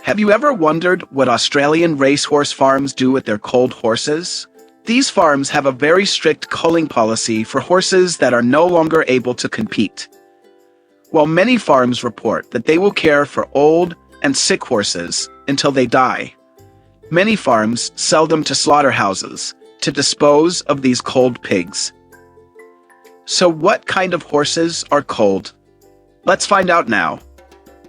Have you ever wondered what Australian racehorse farms do with their culled horses? These farms have a very strict culling policy for horses that are no longer able to compete. While many farms report that they will care for old and sick horses until they die, many farms sell them to slaughterhouses to dispose of these culled pigs. So what kind of horses are culled? Let's find out now.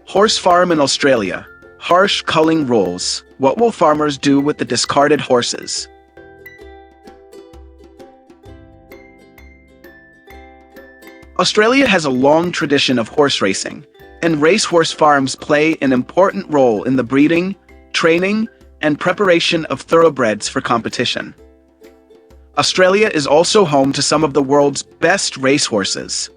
Horse farm in Australia. Harsh culling rules. What will farmers do with the discarded horses? Australia has a long tradition of horse racing, and racehorse farms play an important role in the breeding, training, and preparation of thoroughbreds for competition. Australia is also home to some of the world's best racehorses.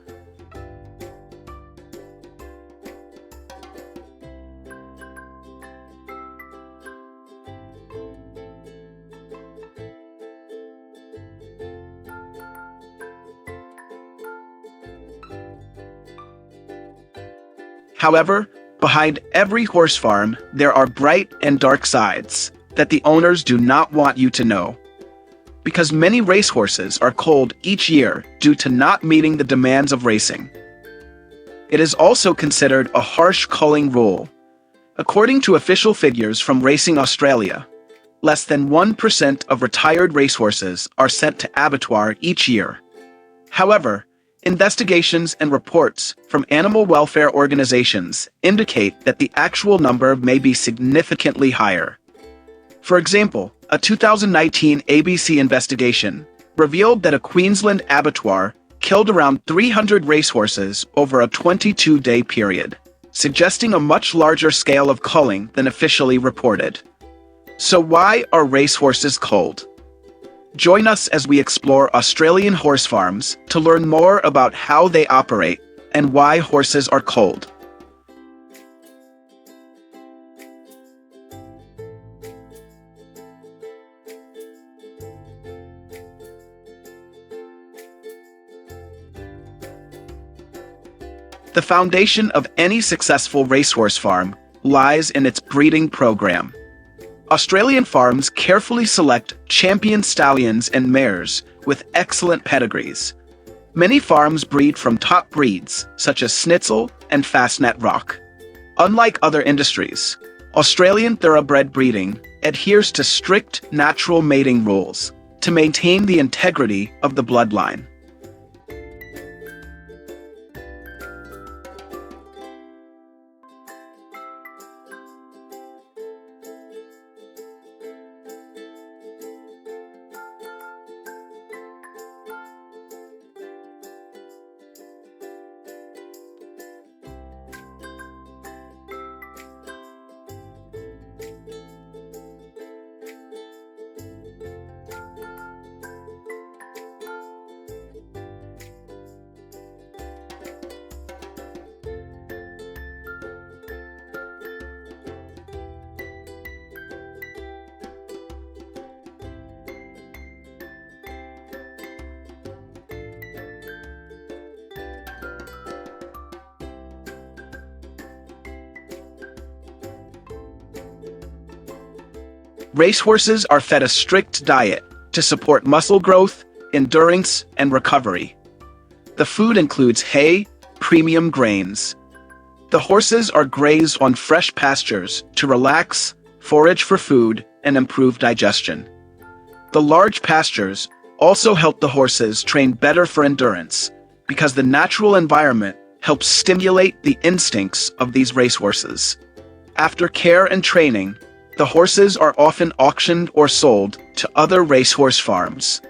However, behind every horse farm, there are bright and dark sides that the owners do not want you to know. Because many racehorses are culled each year due to not meeting the demands of racing. It is also considered a harsh culling rule. According to official figures from Racing Australia, less than 1% of retired racehorses are sent to abattoir each year. However, investigations and reports from animal welfare organizations indicate that the actual number may be significantly higher. For example, a 2019 ABC investigation revealed that a Queensland abattoir killed around 300 racehorses over a 22-day period, suggesting a much larger scale of culling than officially reported. So why are racehorses culled? Join us as we explore Australian horse farms to learn more about how they operate and why horses are culled. The foundation of any successful racehorse farm lies in its breeding program. Australian farms carefully select champion stallions and mares with excellent pedigrees. Many farms breed from top breeds, such as Schnitzel and Fastnet Rock. Unlike other industries, Australian thoroughbred breeding adheres to strict natural mating rules to maintain the integrity of the bloodline. Racehorses are fed a strict diet to support muscle growth, endurance, and recovery. The food includes hay, premium grains. The horses are grazed on fresh pastures to relax, forage for food, and improve digestion. The large pastures also help the horses train better for endurance because the natural environment helps stimulate the instincts of these racehorses. After care and training, the horses are often auctioned or sold to other racehorse farms.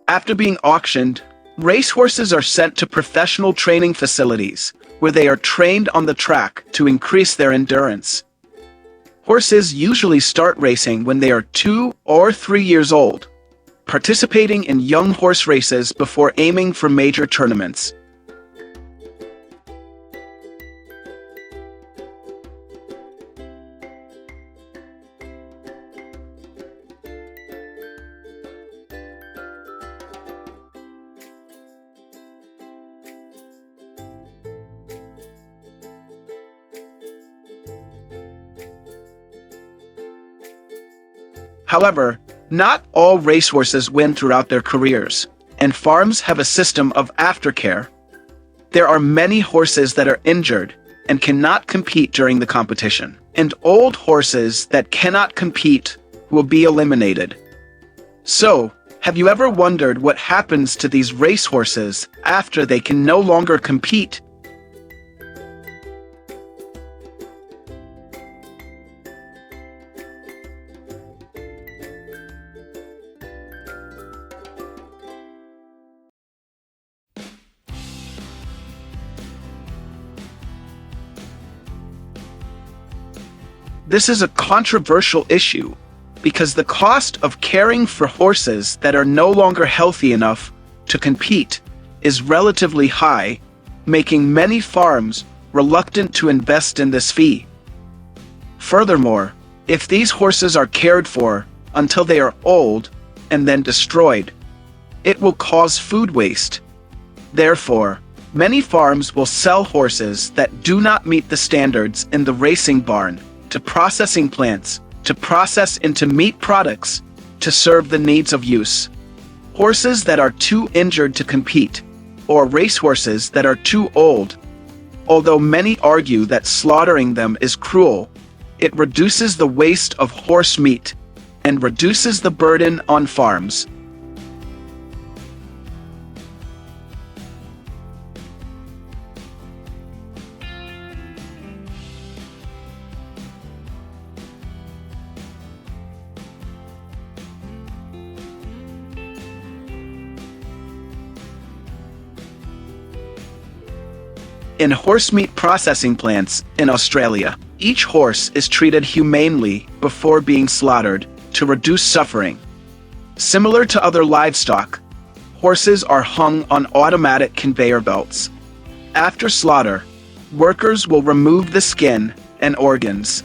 After being auctioned, racehorses are sent to professional training facilities where they are trained on the track to increase their endurance. Horses usually start racing when they are 2 or 3 years old, participating in young horse races before aiming for major tournaments. However, not all racehorses win throughout their careers, and farms have a system of aftercare. There are many horses that are injured and cannot compete during the competition, and old horses that cannot compete will be eliminated. So, have you ever wondered what happens to these racehorses after they can no longer compete? This is a controversial issue because the cost of caring for horses that are no longer healthy enough to compete is relatively high, making many farms reluctant to invest in this fee. Furthermore, if these horses are cared for until they are old and then destroyed, it will cause food waste. Therefore, many farms will sell horses that do not meet the standards in the racing barn to processing plants, to process into meat products, to serve the needs of use. Horses that are too injured to compete, or racehorses that are too old. Although many argue that slaughtering them is cruel, it reduces the waste of horse meat and reduces the burden on farms. In horse meat processing plants in Australia, each horse is treated humanely before being slaughtered to reduce suffering. Similar to other livestock, horses are hung on automatic conveyor belts. After slaughter, workers will remove the skin and organs.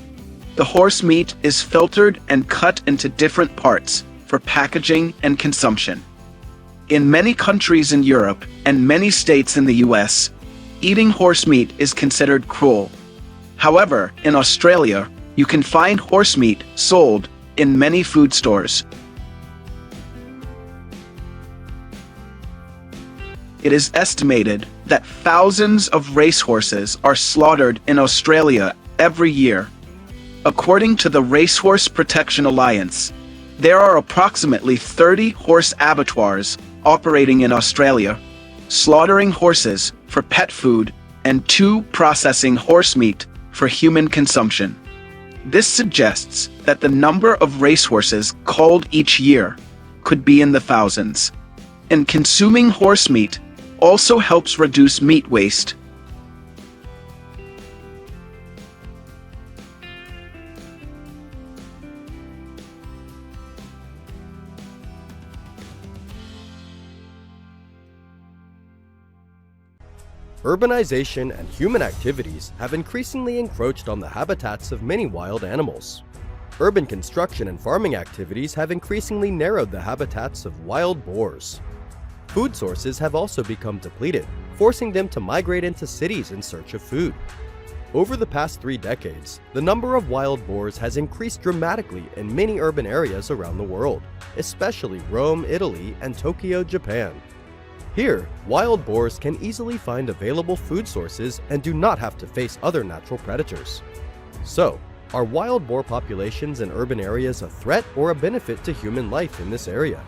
The horse meat is filtered and cut into different parts for packaging and consumption. In many countries in Europe and many states in the US, eating horse meat is considered cruel. However, in Australia, you can find horse meat sold in many food stores. It is estimated that thousands of racehorses are slaughtered in Australia every year. According to the Racehorse Protection Alliance, there are approximately 30 horse abattoirs operating in Australia, slaughtering horses for pet food and 2 processing horse meat for human consumption. This suggests that the number of racehorses culled each year could be in the thousands. And consuming horse meat also helps reduce meat waste. Urbanization and human activities have increasingly encroached on the habitats of many wild animals. Urban construction and farming activities have increasingly narrowed the habitats of wild boars. Food sources have also become depleted, forcing them to migrate into cities in search of food. Over the past 3 decades, the number of wild boars has increased dramatically in many urban areas around the world, especially Rome, Italy, and Tokyo, Japan. Here, wild boars can easily find available food sources and do not have to face other natural predators. So, are wild boar populations in urban areas a threat or a benefit to human life in this area?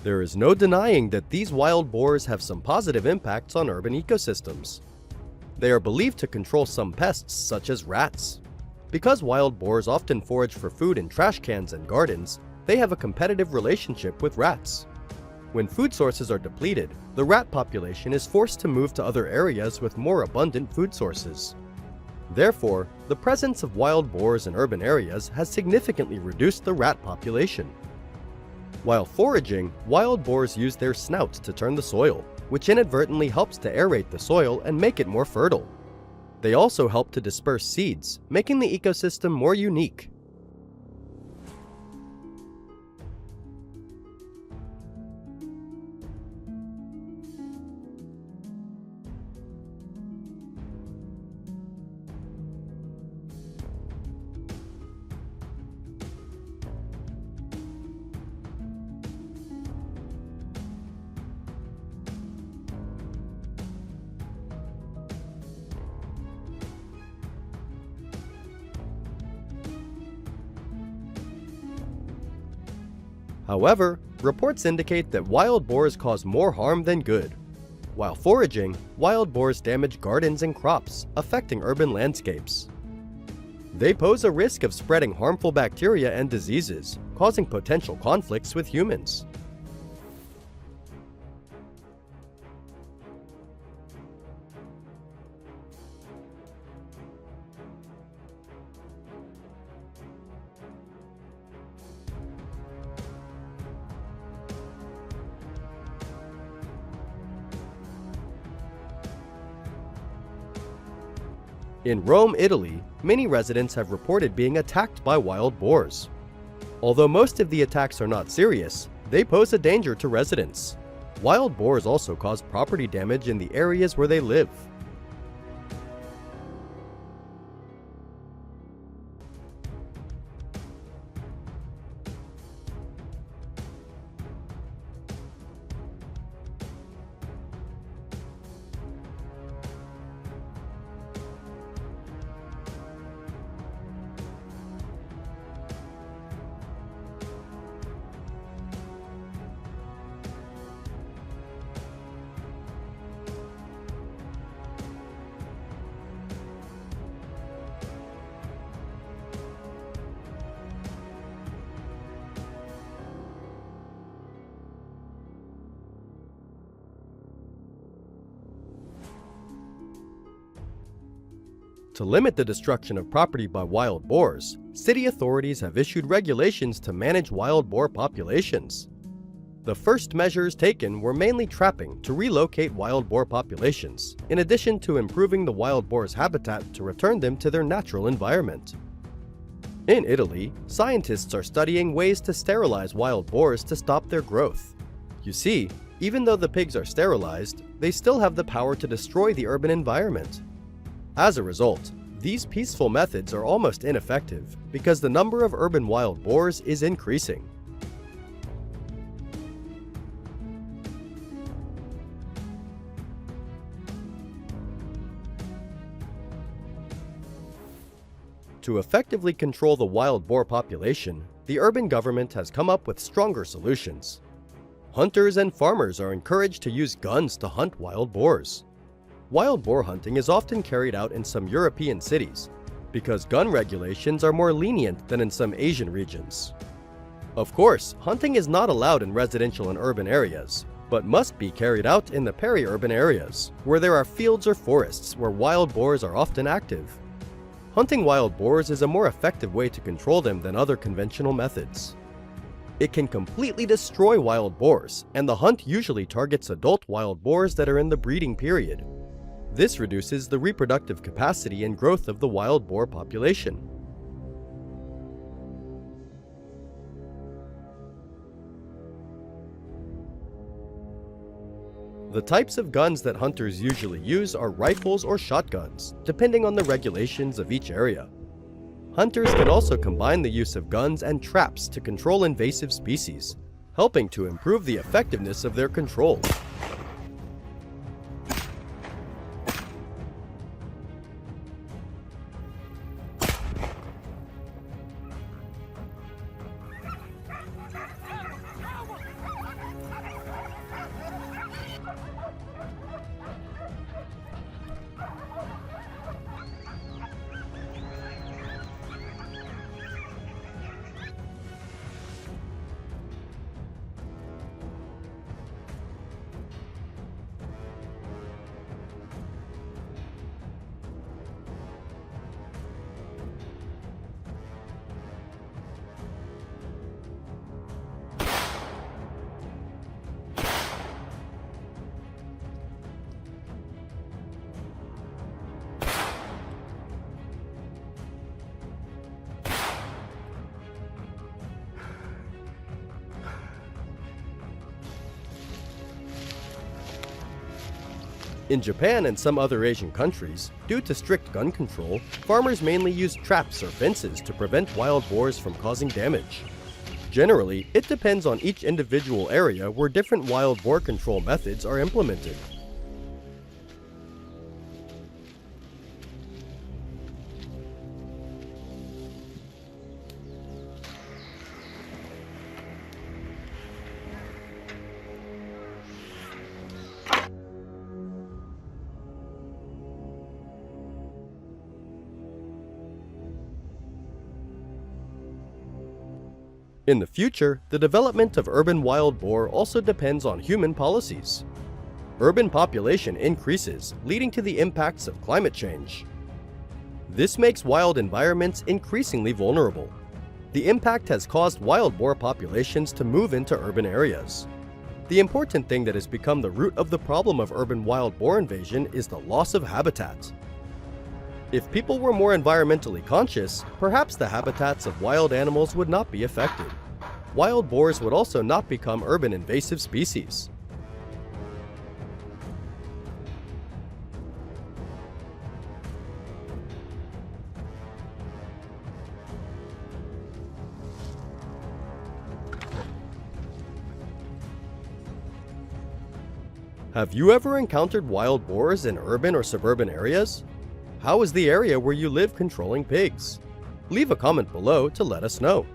There is no denying that these wild boars have some positive impacts on urban ecosystems. They are believed to control some pests such as rats. Because wild boars often forage for food in trash cans and gardens, they have a competitive relationship with rats. When food sources are depleted, the rat population is forced to move to other areas with more abundant food sources. Therefore, the presence of wild boars in urban areas has significantly reduced the rat population. While foraging, wild boars use their snouts to turn the soil, which inadvertently helps to aerate the soil and make it more fertile. They also help to disperse seeds, making the ecosystem more unique. However, reports indicate that wild boars cause more harm than good. While foraging, wild boars damage gardens and crops, affecting urban landscapes. They pose a risk of spreading harmful bacteria and diseases, causing potential conflicts with humans. In Rome, Italy, many residents have reported being attacked by wild boars. Although most of the attacks are not serious, they pose a danger to residents. Wild boars also cause property damage in the areas where they live. To limit the destruction of property by wild boars, city authorities have issued regulations to manage wild boar populations. The first measures taken were mainly trapping to relocate wild boar populations, in addition to improving the wild boar's habitat to return them to their natural environment. In Italy, scientists are studying ways to sterilize wild boars to stop their growth. You see, even though the pigs are sterilized, they still have the power to destroy the urban environment. As a result, these peaceful methods are almost ineffective because the number of urban wild boars is increasing. To effectively control the wild boar population, the urban government has come up with stronger solutions. Hunters and farmers are encouraged to use guns to hunt wild boars. Wild boar hunting is often carried out in some European cities because gun regulations are more lenient than in some Asian regions. Of course, hunting is not allowed in residential and urban areas, but must be carried out in the peri-urban areas, where there are fields or forests where wild boars are often active. Hunting wild boars is a more effective way to control them than other conventional methods. It can completely destroy wild boars, and the hunt usually targets adult wild boars that are in the breeding period. This reduces the reproductive capacity and growth of the wild boar population. The types of guns that hunters usually use are rifles or shotguns, depending on the regulations of each area. Hunters can also combine the use of guns and traps to control invasive species, helping to improve the effectiveness of their control. In Japan and some other Asian countries, due to strict gun control, farmers mainly use traps or fences to prevent wild boars from causing damage. Generally, it depends on each individual area where different wild boar control methods are implemented. In the future, the development of urban wild boar also depends on human policies. Urban population increases, leading to the impacts of climate change. This makes wild environments increasingly vulnerable. The impact has caused wild boar populations to move into urban areas. The important thing that has become the root of the problem of urban wild boar invasion is the loss of habitat. If people were more environmentally conscious, perhaps the habitats of wild animals would not be affected. Wild boars would also not become urban invasive species. Have you ever encountered wild boars in urban or suburban areas? How is the area where you live controlling pigs? Leave a comment below to let us know.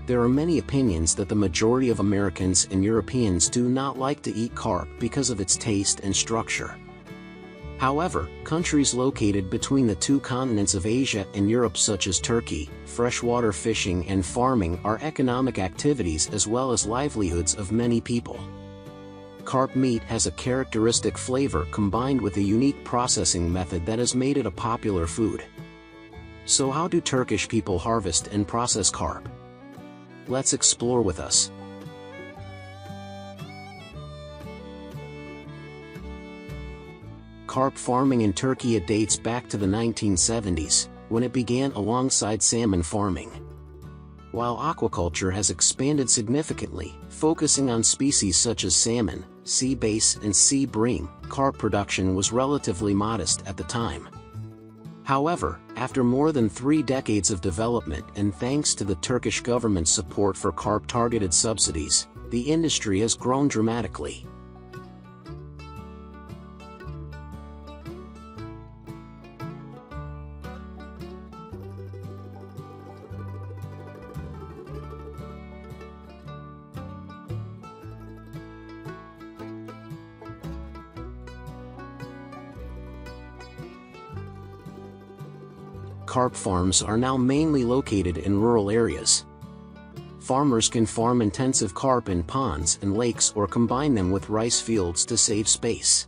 There are many opinions that the majority of Americans and Europeans do not like to eat carp because of its taste and structure. However, countries located between the two continents of Asia and Europe such as Turkey, freshwater fishing and farming are economic activities as well as livelihoods of many people. Carp meat has a characteristic flavor combined with a unique processing method that has made it a popular food. So how do Turkish people harvest and process carp? Let's explore with us. Carp farming in Turkey dates back to the 1970s, when it began alongside salmon farming. While aquaculture has expanded significantly, focusing on species such as salmon, sea bass and sea bream, carp production was relatively modest at the time. However, after more than 3 decades of development and thanks to the Turkish government's support for carp-targeted subsidies, the industry has grown dramatically. Carp farms are now mainly located in rural areas. Farmers can farm intensive carp in ponds and lakes or combine them with rice fields to save space.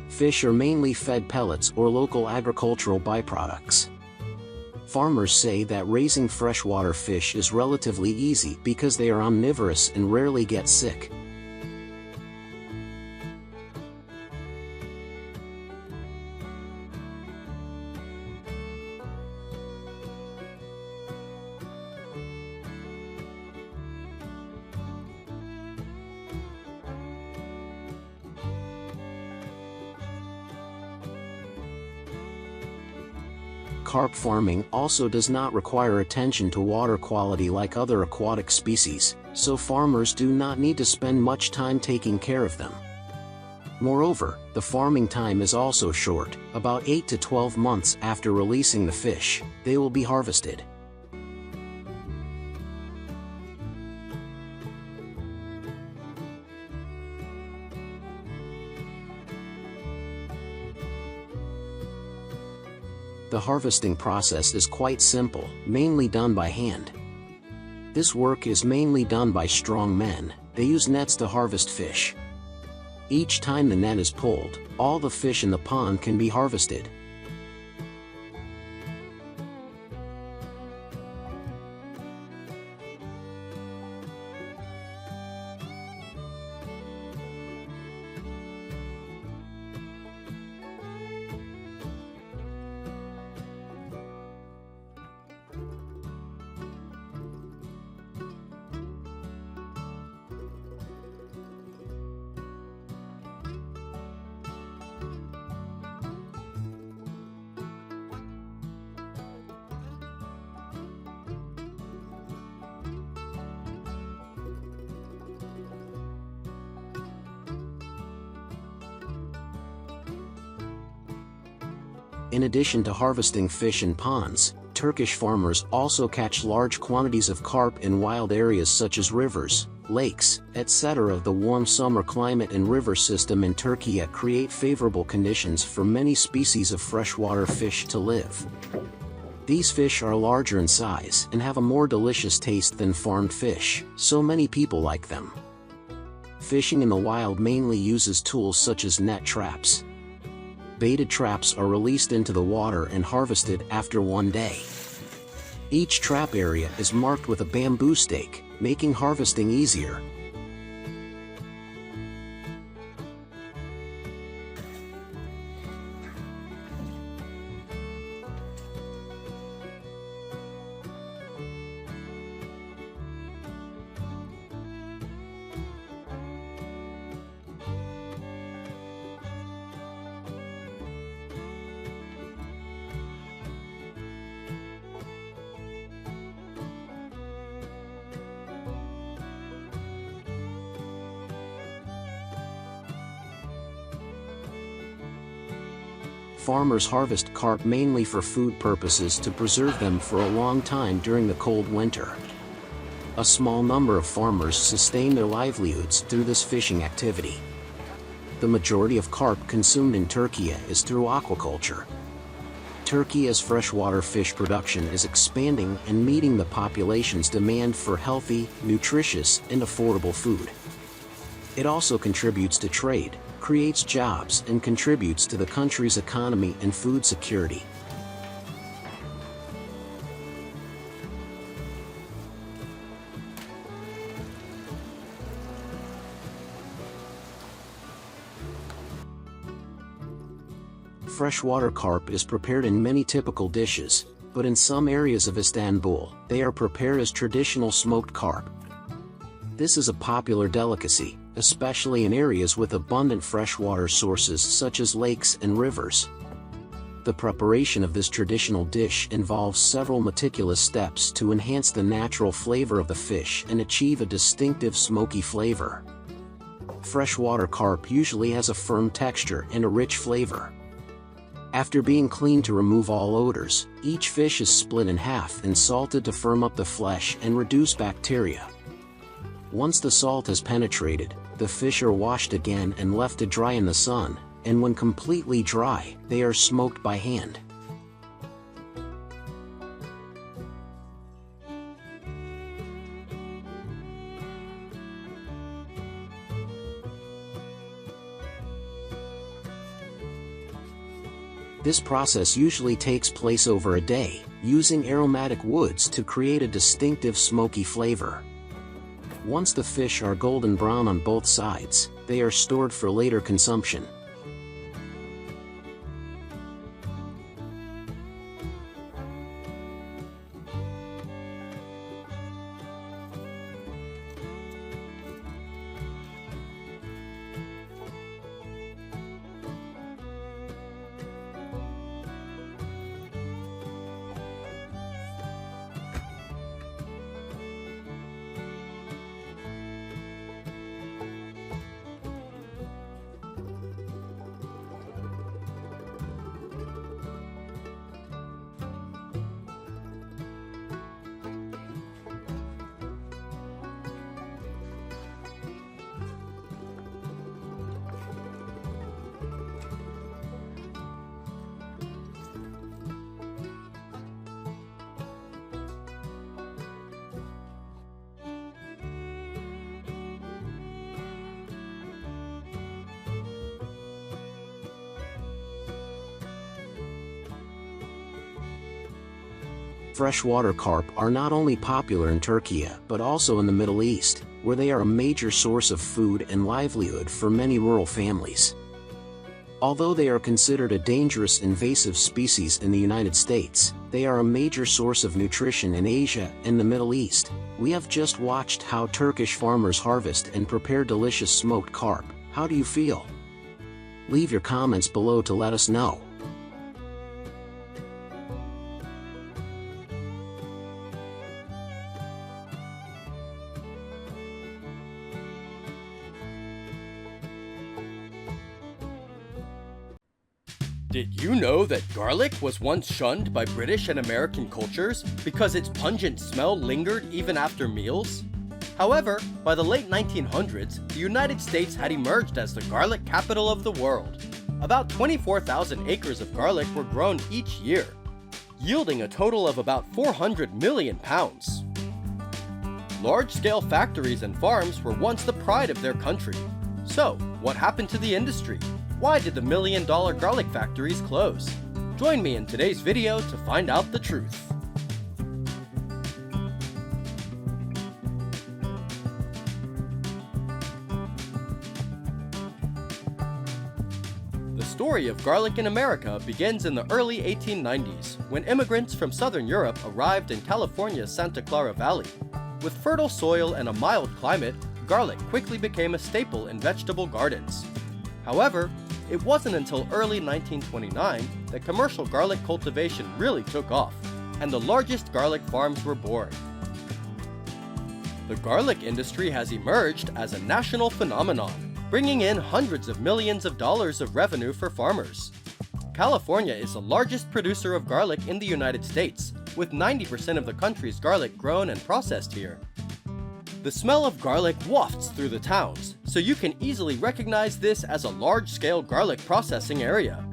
Fish are mainly fed pellets or local agricultural byproducts. Farmers say that raising freshwater fish is relatively easy because they are omnivorous and rarely get sick. Carp farming also does not require attention to water quality like other aquatic species, so farmers do not need to spend much time taking care of them. Moreover, the farming time is also short, about 8 to 12 months after releasing the fish, they will be harvested. The harvesting process is quite simple, mainly done by hand. This work is mainly done by strong men. They use nets to harvest fish. Each time the net is pulled, all the fish in the pond can be harvested. In addition to harvesting fish in ponds, Turkish farmers also catch large quantities of carp in wild areas such as rivers, lakes, etc. The warm summer climate and river system in Turkey create favorable conditions for many species of freshwater fish to live. These fish are larger in size and have a more delicious taste than farmed fish, so many people like them. Fishing in the wild mainly uses tools such as net traps. Baited traps are released into the water and harvested after one day. Each trap area is marked with a bamboo stake, making harvesting easier. Farmers harvest carp mainly for food purposes to preserve them for a long time during the cold winter. A small number of farmers sustain their livelihoods through this fishing activity. The majority of carp consumed in Turkey is through aquaculture. Turkey's freshwater fish production is expanding and meeting the population's demand for healthy, nutritious, and affordable food. It also contributes to trade, creates jobs, and contributes to the country's economy and food security. Freshwater carp is prepared in many typical dishes, but in some areas of Istanbul, they are prepared as traditional smoked carp. This is a popular delicacy, especially in areas with abundant freshwater sources such as lakes and rivers. The preparation of this traditional dish involves several meticulous steps to enhance the natural flavor of the fish and achieve a distinctive smoky flavor. Freshwater carp usually has a firm texture and a rich flavor. After being cleaned to remove all odors, each fish is split in half and salted to firm up the flesh and reduce bacteria. Once the salt has penetrated, the fish are washed again and left to dry in the sun, and when completely dry, they are smoked by hand. This process usually takes place over a day, using aromatic woods to create a distinctive smoky flavor. Once the fish are golden brown on both sides, they are stored for later consumption. Freshwater carp are not only popular in Turkey but also in the Middle East, where they are a major source of food and livelihood for many rural families. Although they are considered a dangerous invasive species in the United States, they are a major source of nutrition in Asia and the Middle East. We have just watched how Turkish farmers harvest and prepare delicious smoked carp. How do you feel? Leave your comments below to let us know. Did you know that garlic was once shunned by British and American cultures because its pungent smell lingered even after meals? However, by the late 1900s, the United States had emerged as the garlic capital of the world. About 24,000 acres of garlic were grown each year, yielding a total of about 400 million pounds. Large-scale factories and farms were once the pride of their country. So, what happened to the industry? Why did the million-dollar garlic factories close? Join me in today's video to find out the truth. The story of garlic in America begins in the early 1890s, when immigrants from southern Europe arrived in California's Santa Clara Valley. With fertile soil and a mild climate, garlic quickly became a staple in vegetable gardens. However, it wasn't until early 1929 that commercial garlic cultivation really took off, and the largest garlic farms were born. The garlic industry has emerged as a national phenomenon, bringing in hundreds of millions of dollars of revenue for farmers. California is the largest producer of garlic in the United States, with 90% of the country's garlic grown and processed here. The smell of garlic wafts through the towns, so you can easily recognize this as a large-scale garlic processing area.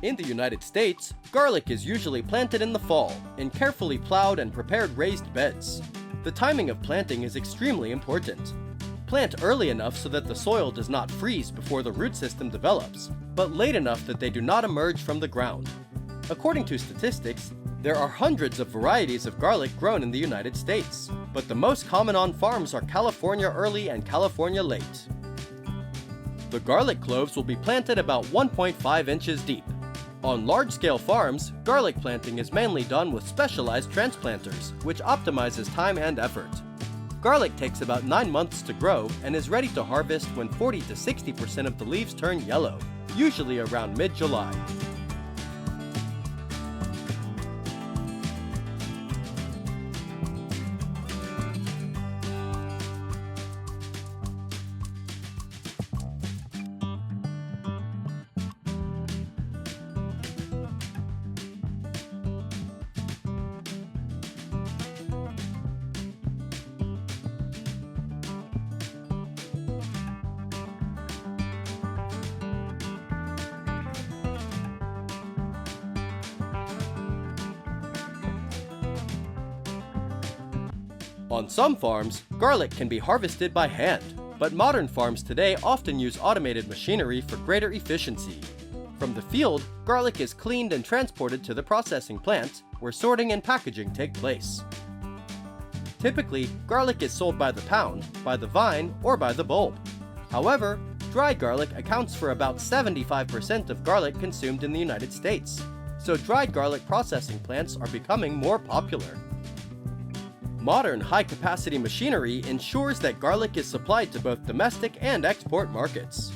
In the United States, garlic is usually planted in the fall, in carefully plowed and prepared raised beds. The timing of planting is extremely important. Plant early enough so that the soil does not freeze before the root system develops, but late enough that they do not emerge from the ground. According to statistics, there are hundreds of varieties of garlic grown in the United States, but the most common on farms are California early and California late. The garlic cloves will be planted about 1.5 inches deep. On large-scale farms, garlic planting is mainly done with specialized transplanters, which optimizes time and effort. Garlic takes about 9 months to grow and is ready to harvest when 40 to 60% of the leaves turn yellow, usually around mid-July. On some farms, garlic can be harvested by hand, but modern farms today often use automated machinery for greater efficiency. From the field, garlic is cleaned and transported to the processing plant, where sorting and packaging take place. Typically, garlic is sold by the pound, by the vine, or by the bulb. However, dry garlic accounts for about 75% of garlic consumed in the United States, so dried garlic processing plants are becoming more popular. Modern high-capacity machinery ensures that garlic is supplied to both domestic and export markets.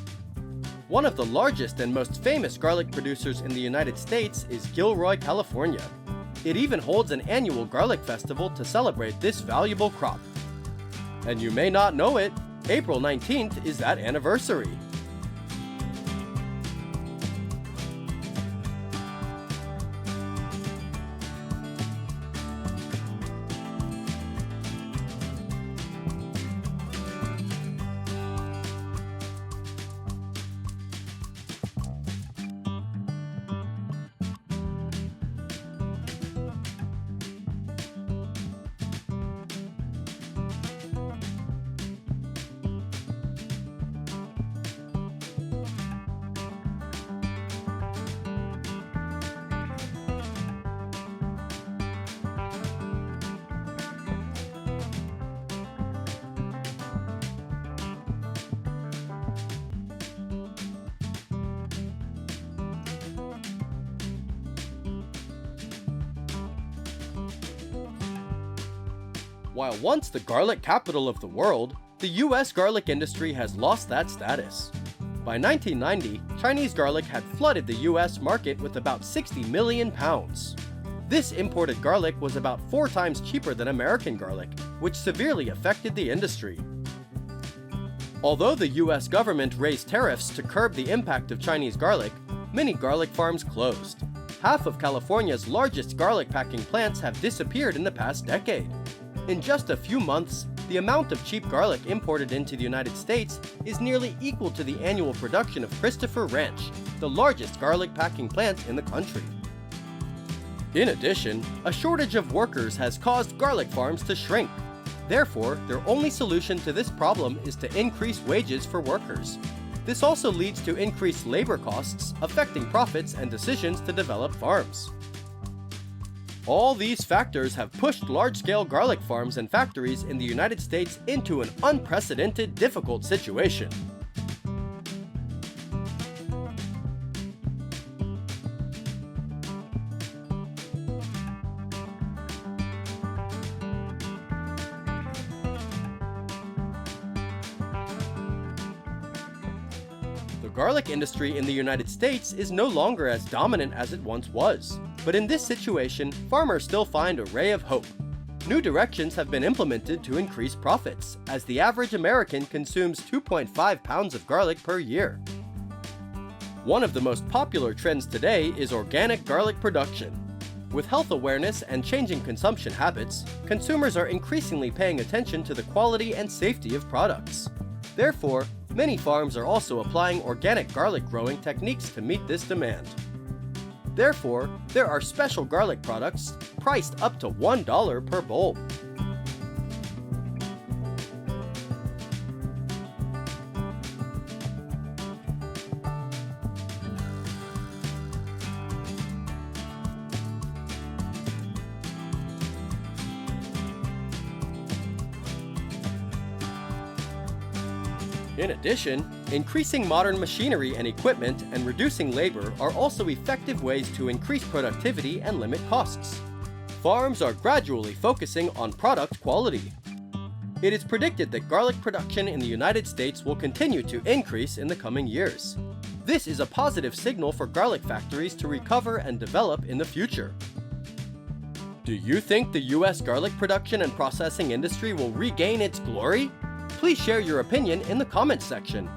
One of the largest and most famous garlic producers in the United States is Gilroy, California. It even holds an annual garlic festival to celebrate this valuable crop. And you may not know it, April 19th is that anniversary. While once the garlic capital of the world, the US garlic industry has lost that status. By 1990, Chinese garlic had flooded the US market with about 60 million pounds. This imported garlic was about 4 times cheaper than American garlic, which severely affected the industry. Although the US government raised tariffs to curb the impact of Chinese garlic, many garlic farms closed. Half of California's largest garlic packing plants have disappeared in the past decade. In just a few months, the amount of cheap garlic imported into the United States is nearly equal to the annual production of Christopher Ranch, the largest garlic packing plant in the country. In addition, a shortage of workers has caused garlic farms to shrink. Therefore, their only solution to this problem is to increase wages for workers. This also leads to increased labor costs, affecting profits and decisions to develop farms. All these factors have pushed large-scale garlic farms and factories in the United States into an unprecedented, difficult situation. The garlic industry in the United States is no longer as dominant as it once was. But in this situation, farmers still find a ray of hope. New directions have been implemented to increase profits, as the average American consumes 2.5 pounds of garlic per year. One of the most popular trends today is organic garlic production. With health awareness and changing consumption habits, consumers are increasingly paying attention to the quality and safety of products. Therefore, many farms are also applying organic garlic growing techniques to meet this demand. Therefore, there are special garlic products priced up to $1 per bulb. In addition, increasing modern machinery and equipment and reducing labor are also effective ways to increase productivity and limit costs. Farms are gradually focusing on product quality. It is predicted that garlic production in the United States will continue to increase in the coming years. This is a positive signal for garlic factories to recover and develop in the future. Do you think the US garlic production and processing industry will regain its glory? Please share your opinion in the comments section.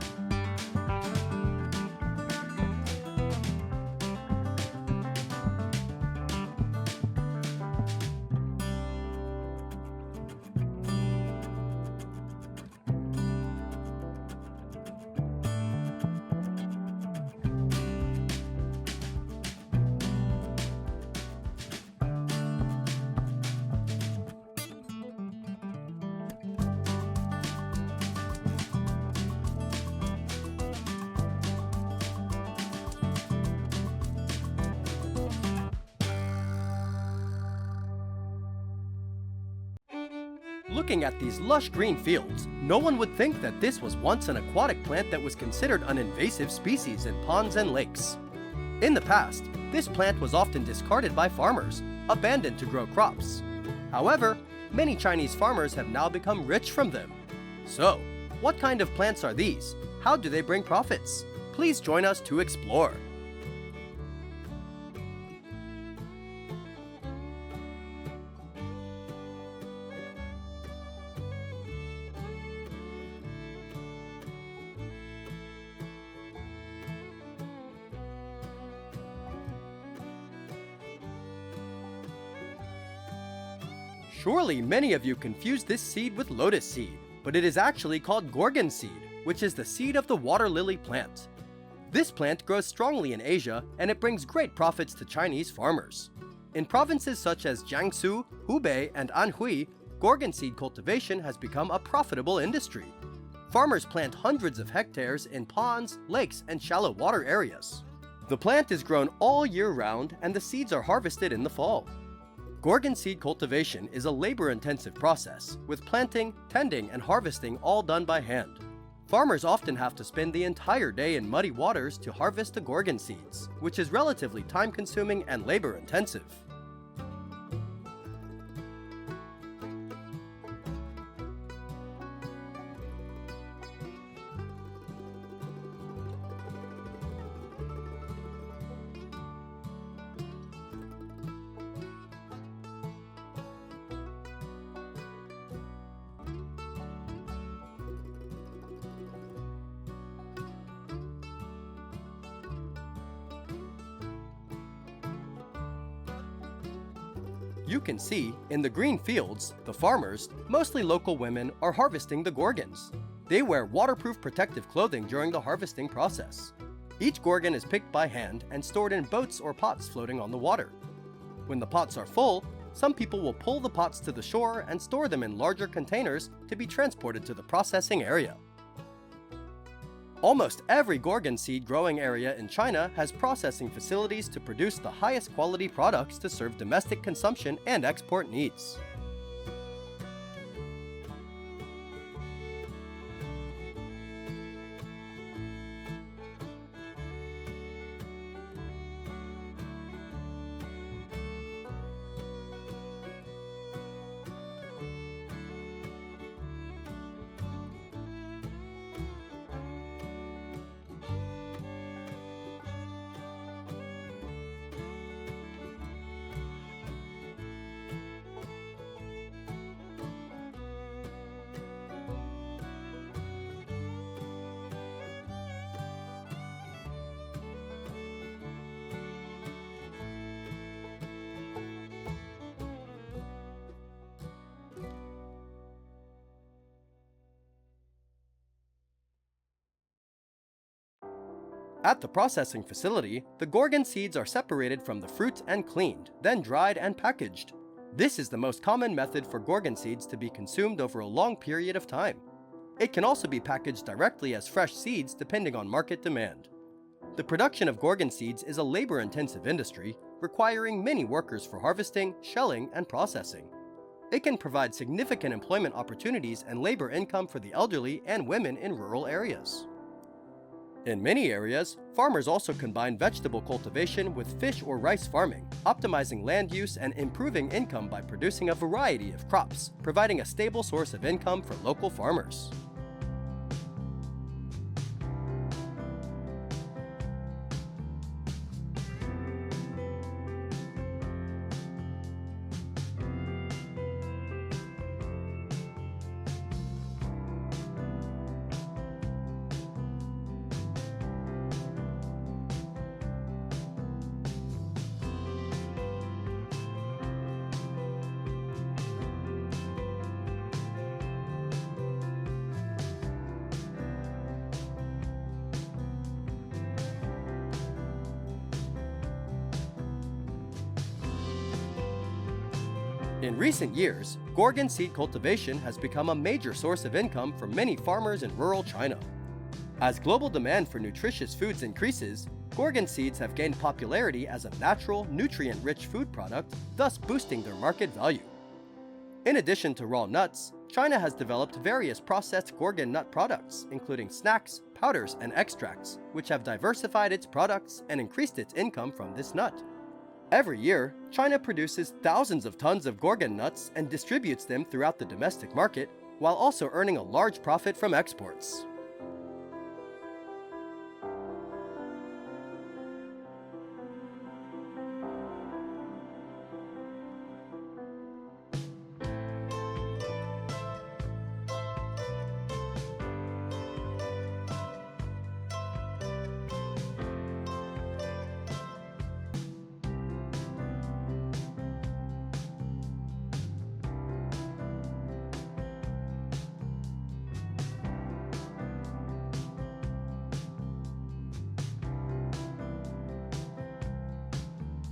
Looking at these lush green fields, no one would think that this was once an aquatic plant that was considered an invasive species in ponds and lakes. In the past, this plant was often discarded by farmers, abandoned to grow crops. However, many Chinese farmers have now become rich from them. So, what kind of plants are these? How do they bring profits? Please join us to explore. Surely many of you confuse this seed with lotus seed, but it is actually called Gorgon seed, which is the seed of the water lily plant. This plant grows strongly in Asia, and it brings great profits to Chinese farmers. In provinces such as Jiangsu, Hubei, and Anhui, Gorgon seed cultivation has become a profitable industry. Farmers plant hundreds of hectares in ponds, lakes, and shallow water areas. The plant is grown all year round, and the seeds are harvested in the fall. Gorgon seed cultivation is a labor-intensive process, with planting, tending, and harvesting all done by hand. Farmers often have to spend the entire day in muddy waters to harvest the Gorgon seeds, which is relatively time-consuming and labor-intensive. You can see, in the green fields, the farmers, mostly local women, are harvesting the Gorgons. They wear waterproof protective clothing during the harvesting process. Each Gorgon is picked by hand and stored in boats or pots floating on the water. When the pots are full, some people will pull the pots to the shore and store them in larger containers to be transported to the processing area. Almost every Gorgon seed growing area in China has processing facilities to produce the highest quality products to serve domestic consumption and export needs. At the processing facility, the Gorgon seeds are separated from the fruit and cleaned, then dried and packaged. This is the most common method for Gorgon seeds to be consumed over a long period of time. It can also be packaged directly as fresh seeds depending on market demand. The production of Gorgon seeds is a labor-intensive industry, requiring many workers for harvesting, shelling, and processing. It can provide significant employment opportunities and labor income for the elderly and women in rural areas. In many areas, farmers also combine vegetable cultivation with fish or rice farming, optimizing land use and improving income by producing a variety of crops, providing a stable source of income for local farmers. In recent years, Gorgon seed cultivation has become a major source of income for many farmers in rural China. As global demand for nutritious foods increases, Gorgon seeds have gained popularity as a natural, nutrient-rich food product, thus boosting their market value. In addition to raw nuts, China has developed various processed Gorgon nut products, including snacks, powders, and extracts, which have diversified its products and increased its income from this nut. Every year, China produces thousands of tons of Gorgon nuts and distributes them throughout the domestic market, while also earning a large profit from exports.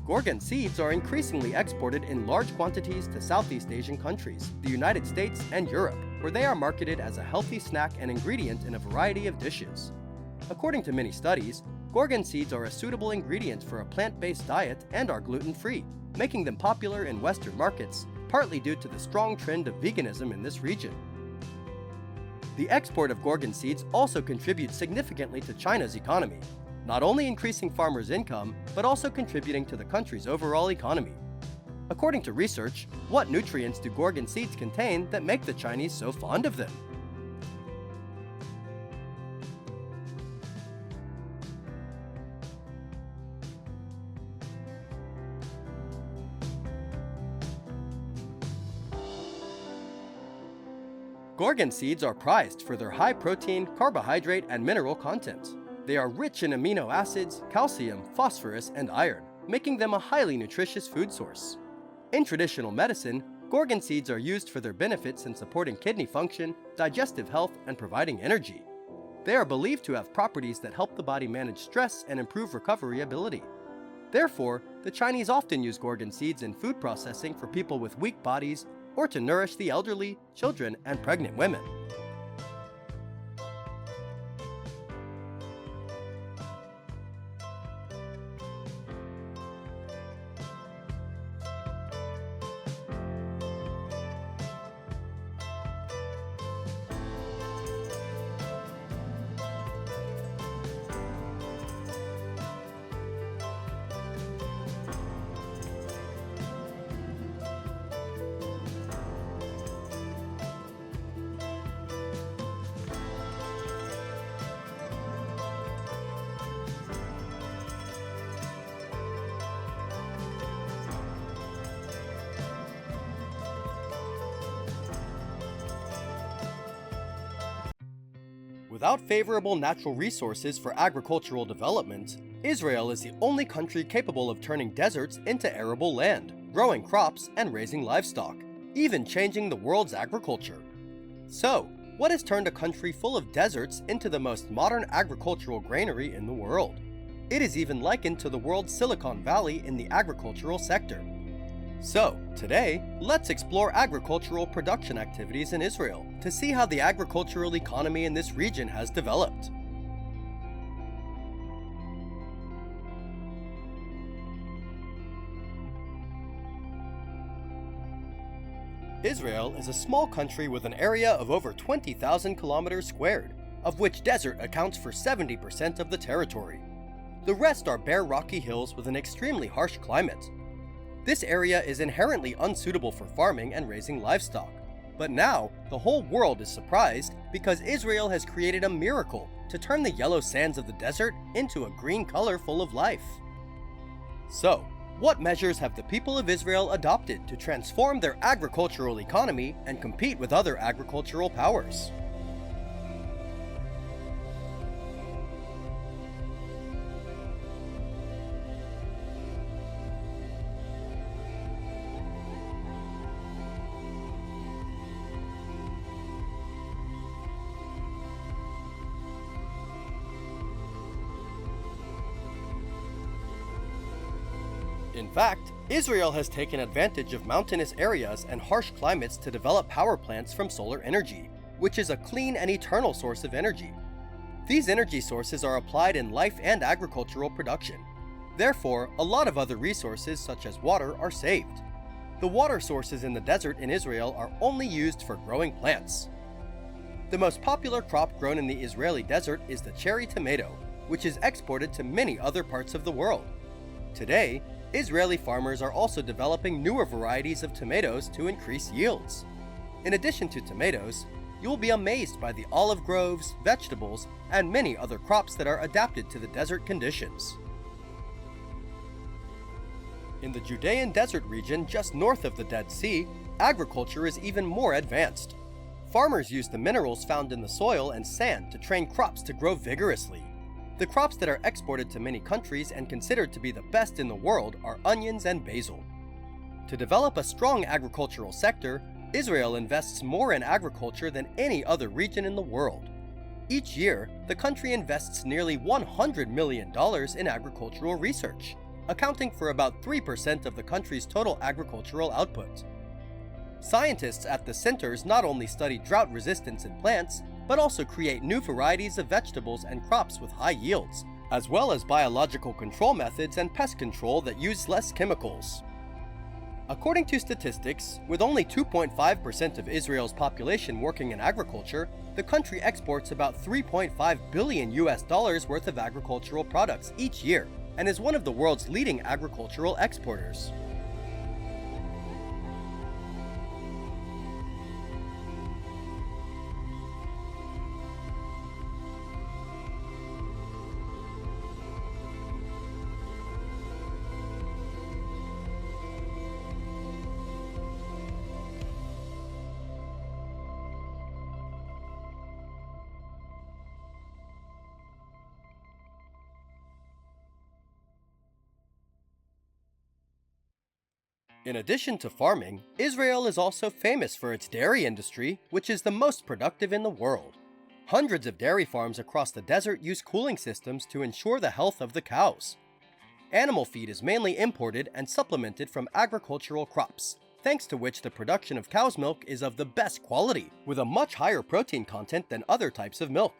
Gorgon seeds are increasingly exported in large quantities to Southeast Asian countries, the United States, and Europe, where they are marketed as a healthy snack and ingredient in a variety of dishes. According to many studies, Gorgon seeds are a suitable ingredient for a plant-based diet and are gluten-free, making them popular in Western markets, partly due to the strong trend of veganism in this region. The export of Gorgon seeds also contributes significantly to China's economy, not only increasing farmers' income, but also contributing to the country's overall economy. According to research, what nutrients do Gorgon seeds contain that make the Chinese so fond of them? Gorgon seeds are prized for their high protein, carbohydrate, and mineral content. They are rich in amino acids, calcium, phosphorus, and iron, making them a highly nutritious food source. In traditional medicine, Gorgon seeds are used for their benefits in supporting kidney function, digestive health, and providing energy. They are believed to have properties that help the body manage stress and improve recovery ability. Therefore, the Chinese often use Gorgon seeds in food processing for people with weak bodies or to nourish the elderly, children, and pregnant women. Without favorable natural resources for agricultural development, Israel is the only country capable of turning deserts into arable land, growing crops, and raising livestock, even changing the world's agriculture. So, what has turned a country full of deserts into the most modern agricultural granary in the world? It is even likened to the world's Silicon Valley in the agricultural sector. So, today, let's explore agricultural production activities in Israel to see how the agricultural economy in this region has developed. Israel is a small country with an area of over 20,000 kilometers squared, of which desert accounts for 70% of the territory. The rest are bare rocky hills with an extremely harsh climate. This area is inherently unsuitable for farming and raising livestock. But now, the whole world is surprised because Israel has created a miracle to turn the yellow sands of the desert into a green color full of life. So, what measures have the people of Israel adopted to transform their agricultural economy and compete with other agricultural powers? In fact, Israel has taken advantage of mountainous areas and harsh climates to develop power plants from solar energy, which is a clean and eternal source of energy. These energy sources are applied in life and agricultural production. Therefore, a lot of other resources such as water are saved. The water sources in the desert in Israel are only used for growing plants. The most popular crop grown in the Israeli desert is the cherry tomato, which is exported to many other parts of the world. Today, Israeli farmers are also developing newer varieties of tomatoes to increase yields. In addition to tomatoes, you will be amazed by the olive groves, vegetables, and many other crops that are adapted to the desert conditions. In the Judean desert region just north of the Dead Sea, agriculture is even more advanced. Farmers use the minerals found in the soil and sand to train crops to grow vigorously. The crops that are exported to many countries and considered to be the best in the world are onions and basil. To develop a strong agricultural sector, Israel invests more in agriculture than any other region in the world. Each year, the country invests nearly $100 million in agricultural research, accounting for about 3% of the country's total agricultural output. Scientists at the centers not only study drought resistance in plants, but also create new varieties of vegetables and crops with high yields, as well as biological control methods and pest control that use less chemicals. According to statistics, with only 2.5% of Israel's population working in agriculture, the country exports about $3.5 billion worth of agricultural products each year, and is one of the world's leading agricultural exporters. In addition to farming, Israel is also famous for its dairy industry, which is the most productive in the world. Hundreds of dairy farms across the desert use cooling systems to ensure the health of the cows. Animal feed is mainly imported and supplemented from agricultural crops, thanks to which the production of cow's milk is of the best quality, with a much higher protein content than other types of milk.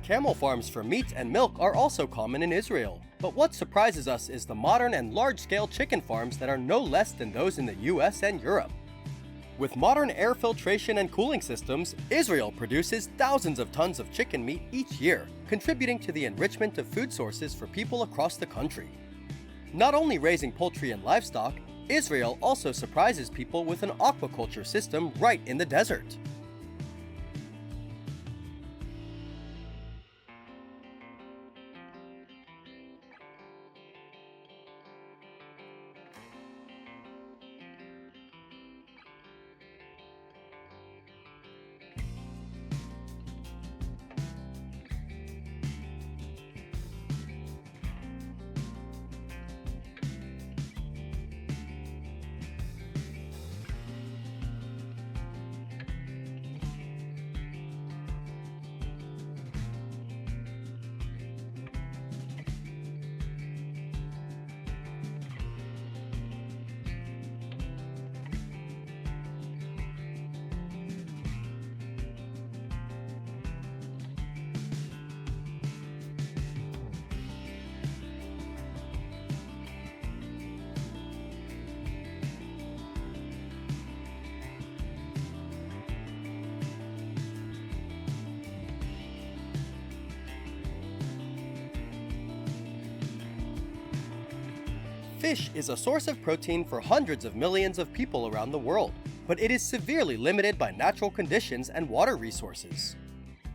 Camel farms for meat and milk are also common in Israel, but what surprises us is the modern and large-scale chicken farms that are no less than those in the US and Europe. With modern air filtration and cooling systems, Israel produces thousands of tons of chicken meat each year, contributing to the enrichment of food sources for people across the country. Not only raising poultry and livestock, Israel also surprises people with an aquaculture system right in the desert. Fish is a source of protein for hundreds of millions of people around the world, but it is severely limited by natural conditions and water resources.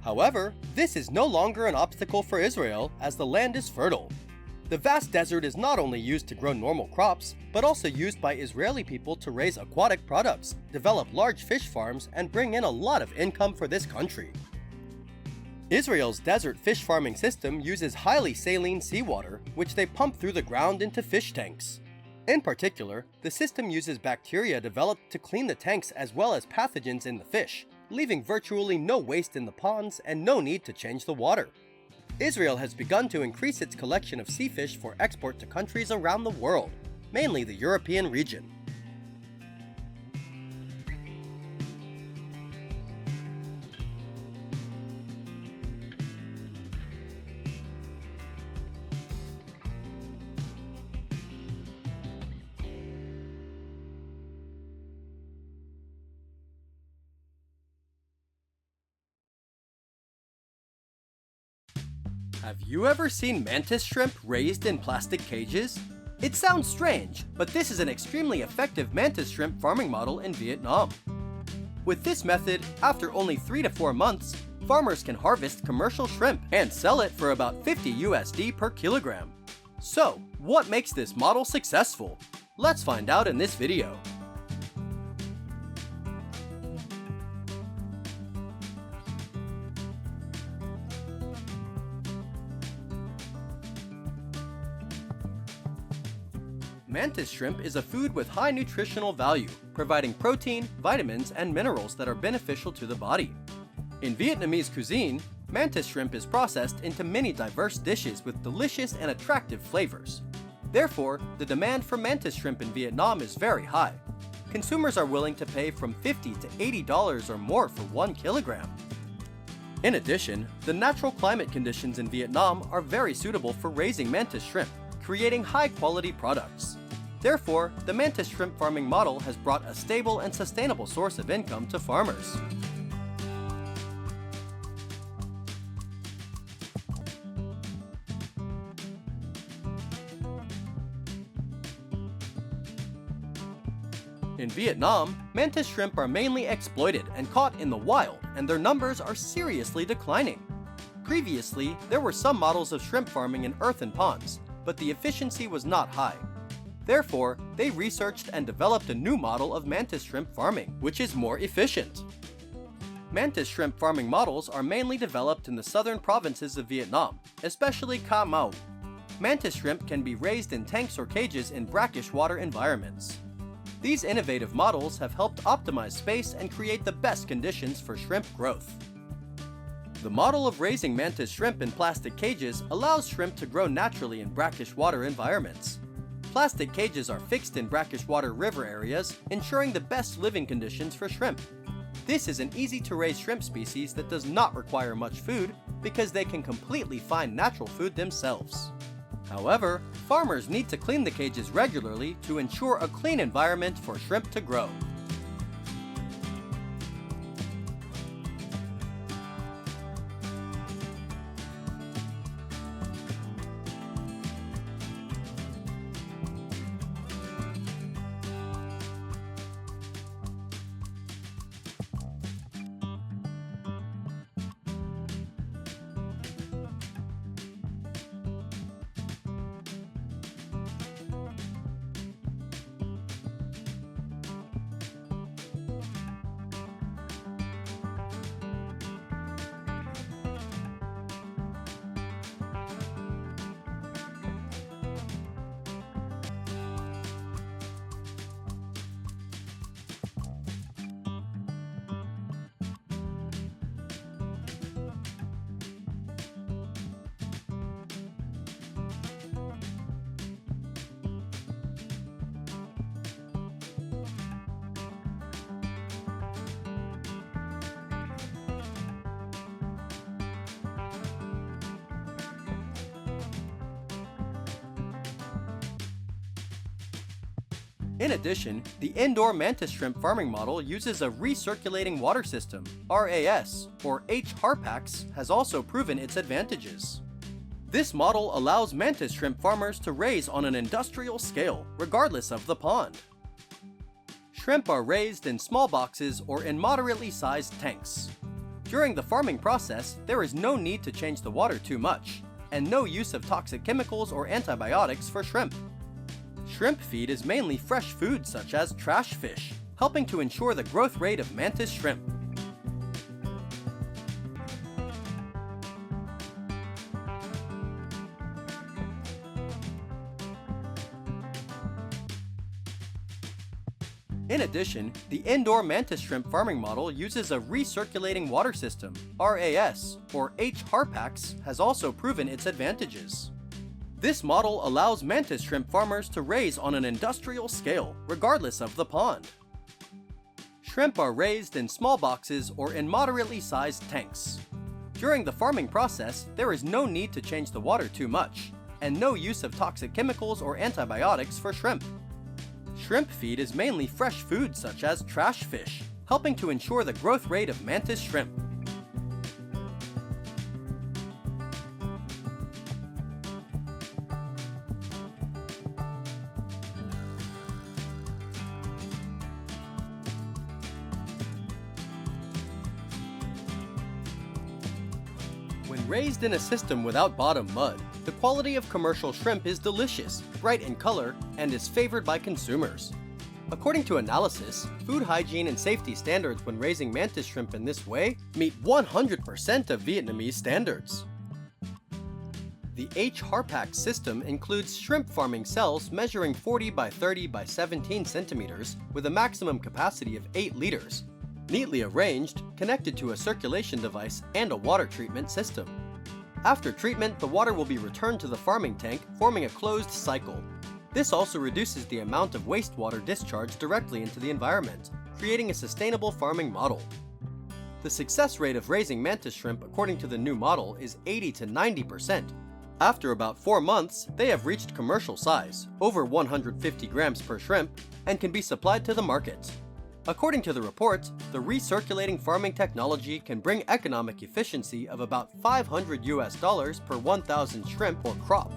However, this is no longer an obstacle for Israel as the land is fertile. The vast desert is not only used to grow normal crops, but also used by Israeli people to raise aquatic products, develop large fish farms, and bring in a lot of income for this country. Israel's desert fish farming system uses highly saline seawater, which they pump through the ground into fish tanks. In particular, the system uses bacteria developed to clean the tanks as well as pathogens in the fish, leaving virtually no waste in the ponds and no need to change the water. Israel has begun to increase its collection of sea fish for export to countries around the world, mainly the European region. Have you ever seen mantis shrimp raised in plastic cages? It sounds strange, but this is an extremely effective mantis shrimp farming model in Vietnam. With this method, after only 3 to 4 months, farmers can harvest commercial shrimp and sell it for about 50 USD per kilogram. So, what makes this model successful? Let's find out in this video. Mantis shrimp is a food with high nutritional value, providing protein, vitamins, and minerals that are beneficial to the body. In Vietnamese cuisine, mantis shrimp is processed into many diverse dishes with delicious and attractive flavors. Therefore, the demand for mantis shrimp in Vietnam is very high. Consumers are willing to pay from $50 to $80 or more for 1 kilogram. In addition, the natural climate conditions in Vietnam are very suitable for raising mantis shrimp, creating high-quality products. Therefore, the mantis shrimp farming model has brought a stable and sustainable source of income to farmers. In Vietnam, mantis shrimp are mainly exploited and caught in the wild, and their numbers are seriously declining. Previously, there were some models of shrimp farming in earthen ponds, but the efficiency was not high. Therefore, they researched and developed a new model of mantis shrimp farming, which is more efficient. Mantis shrimp farming models are mainly developed in the southern provinces of Vietnam, especially Ca Mau. Mantis shrimp can be raised in tanks or cages in brackish water environments. These innovative models have helped optimize space and create the best conditions for shrimp growth. The model of raising mantis shrimp in plastic cages allows shrimp to grow naturally in brackish water environments. Plastic cages are fixed in brackish water river areas, ensuring the best living conditions for shrimp. This is an easy-to-raise shrimp species that does not require much food because they can completely find natural food themselves. However, farmers need to clean the cages regularly to ensure a clean environment for shrimp to grow. In addition, the indoor mantis shrimp farming model uses a recirculating water system, RAS, or HRPAX, has also proven its advantages. This model allows mantis shrimp farmers to raise on an industrial scale, regardless of the pond. Shrimp are raised in small boxes or in moderately sized tanks. During the farming process, there is no need to change the water too much, and no use of toxic chemicals or antibiotics for shrimp. Shrimp feed is mainly fresh food such as trash fish, helping to ensure the growth rate of mantis shrimp. In addition, the indoor mantis shrimp farming model uses a recirculating water system, RAS, or HRPAX, has also proven its advantages. This model allows mantis shrimp farmers to raise on an industrial scale, regardless of the pond. Shrimp are raised in small boxes or in moderately sized tanks. During the farming process, there is no need to change the water too much, and no use of toxic chemicals or antibiotics for shrimp. Shrimp feed is mainly fresh food such as trash fish, helping to ensure the growth rate of mantis shrimp. When raised in a system without bottom mud, the quality of commercial shrimp is delicious, bright in color, and is favored by consumers. According to analysis, food hygiene and safety standards when raising mantis shrimp in this way meet 100% of Vietnamese standards. The H-Harpax system includes shrimp farming cells measuring 40 by 30 by 17 centimeters with a maximum capacity of 8 liters, neatly arranged, connected to a circulation device and a water treatment system. After treatment, the water will be returned to the farming tank, forming a closed cycle. This also reduces the amount of wastewater discharged directly into the environment, creating a sustainable farming model. The success rate of raising mantis shrimp according to the new model is 80 to 90%. After about 4 months, they have reached commercial size, over 150 grams per shrimp, and can be supplied to the market. According to the report, the recirculating farming technology can bring economic efficiency of about $500 per 1,000 shrimp or crop.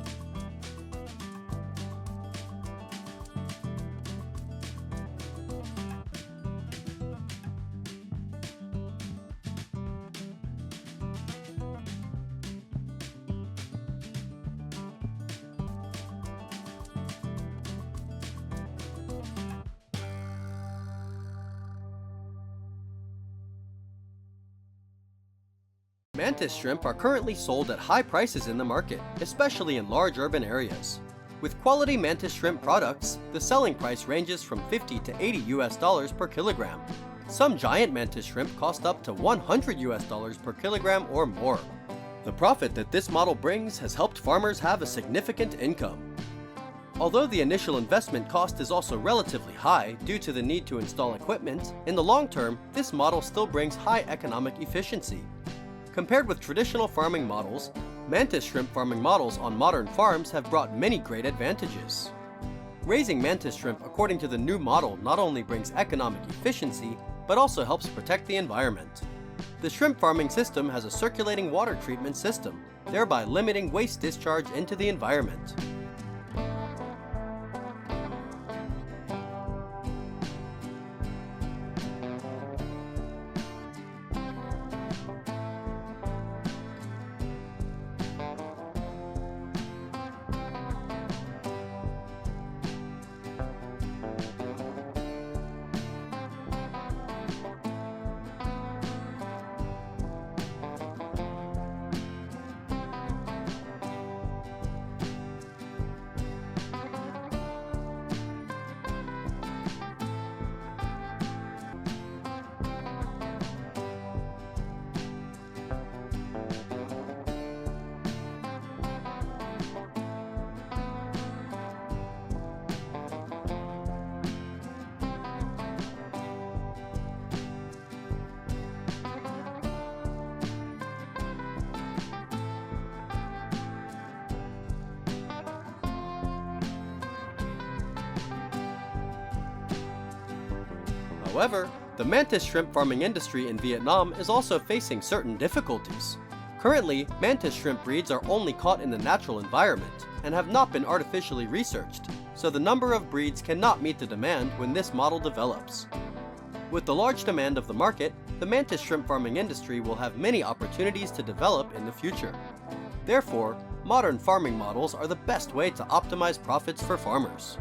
Mantis shrimp are currently sold at high prices in the market, especially in large urban areas. With quality mantis shrimp products, the selling price ranges from $50 to $80 per kilogram. Some giant mantis shrimp cost up to $100 per kilogram or more. The profit that this model brings has helped farmers have a significant income. Although the initial investment cost is also relatively high due to the need to install equipment, in the long term, this model still brings high economic efficiency. Compared with traditional farming models, mantis shrimp farming models on modern farms have brought many great advantages. Raising mantis shrimp according to the new model not only brings economic efficiency, but also helps protect the environment. The shrimp farming system has a circulating water treatment system, thereby limiting waste discharge into the environment. However, the mantis shrimp farming industry in Vietnam is also facing certain difficulties. Currently, mantis shrimp breeds are only caught in the natural environment and have not been artificially researched, so the number of breeds cannot meet the demand when this model develops. With the large demand of the market, the mantis shrimp farming industry will have many opportunities to develop in the future. Therefore, modern farming models are the best way to optimize profits for farmers.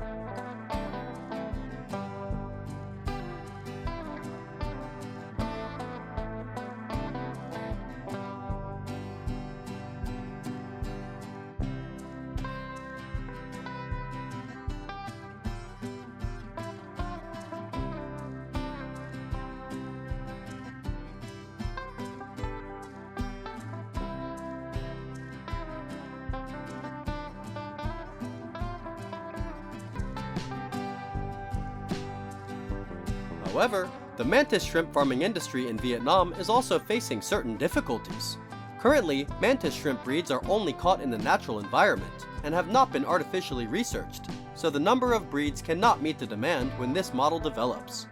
However, the mantis shrimp farming industry in Vietnam is also facing certain difficulties. Currently, mantis shrimp breeds are only caught in the natural environment and have not been artificially researched, so the number of breeds cannot meet the demand when this model develops.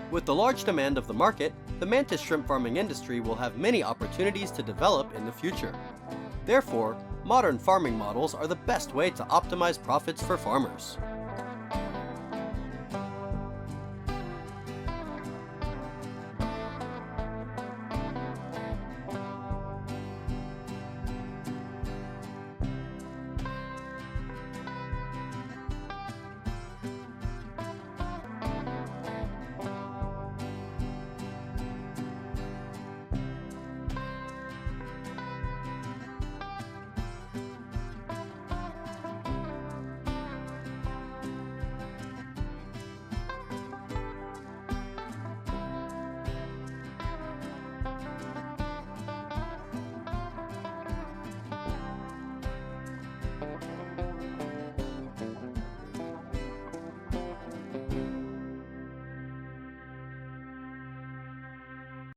With the large demand of the market, the mantis shrimp farming industry will have many opportunities to develop in the future. Therefore, modern farming models are the best way to optimize profits for farmers.